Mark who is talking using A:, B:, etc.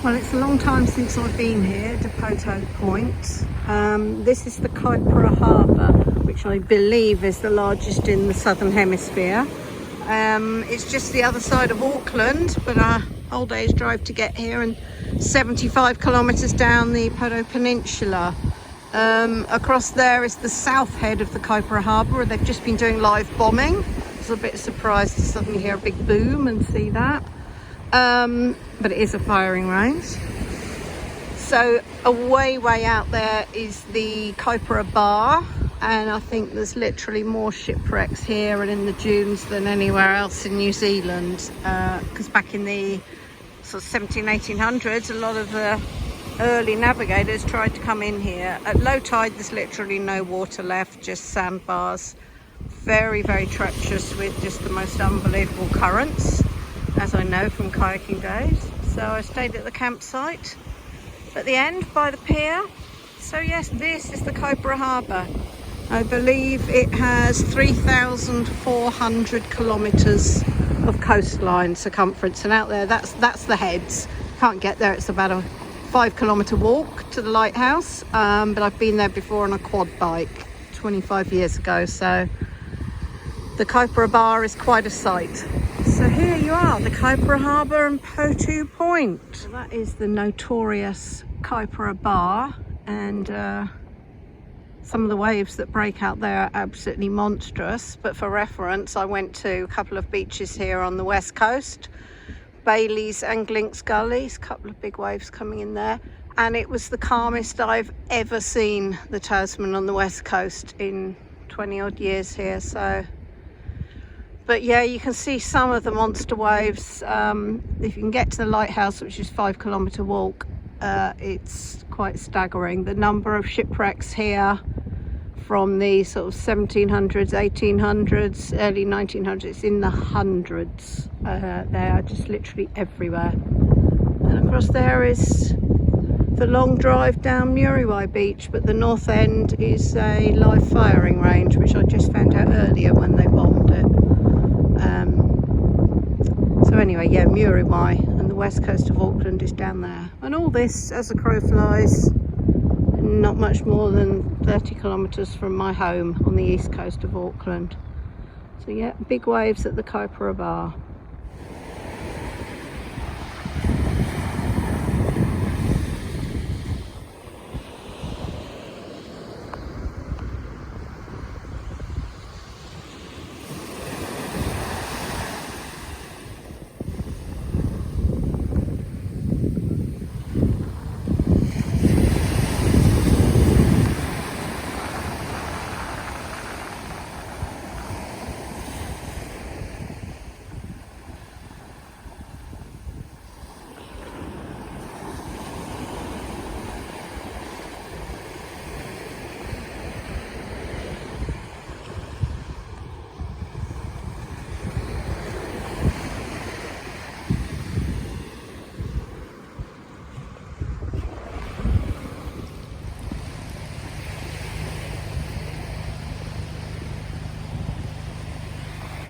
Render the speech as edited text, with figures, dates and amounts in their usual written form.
A: Well, it's a long time since I've been here to Pouto Point. This is the Kaipara Harbour, which I believe is the largest in the southern hemisphere. It's just the other side of Auckland, but a whole day's drive to get here, and 75 kilometres down the Pouto Peninsula. Across there is the south head of the Kaipara Harbour. They've just been doing live bombing. I was a bit surprised to suddenly hear a big boom and see that. But it is a firing range. So way out there is the Kaipara Bar, and I think there's literally more shipwrecks here and in the dunes than anywhere else in New Zealand, because back in the sort of 1800s, a lot of the early navigators tried to come in here. At low tide there's literally no water left, just sandbars. Very treacherous, with just the most unbelievable currents, as I know from kayaking days. So I stayed at the campsite at the end by the pier. So yes, this is the Kaipara Harbour. I believe it has 3,400 kilometres of coastline circumference, and out there that's the heads. Can't get there, it's about a 5-kilometre walk to the lighthouse, but I've been there before on a quad bike 25 years ago, so the Kaipara Bar is quite a sight. So here you are, the Kaipara Harbour and Pouto Point. So that is the notorious Kaipara Bar, and some of the waves that break out there are absolutely monstrous. But for reference, I went to a couple of beaches here on the west coast, Bailey's and Glink's Gullies, a couple of big waves coming in there, and it was the calmest I've ever seen the Tasman on the west coast in 20 odd years here. So, but yeah, you can see some of the monster waves. If you can get to the lighthouse, which is a 5-kilometre walk, it's quite staggering. The number of shipwrecks here from the sort of 1700s, 1800s, early 1900s, it's in the hundreds. They are just literally everywhere. And across there is the long drive down Muriwai Beach, but the north end is a live firing range, which I just found out earlier when they bombed it. So anyway, yeah, Muriwai and the west coast of Auckland is down there. And all this, as the crow flies, not much more than 30 kilometres from my home on the east coast of Auckland. So yeah, big waves at the Kaipara Bar.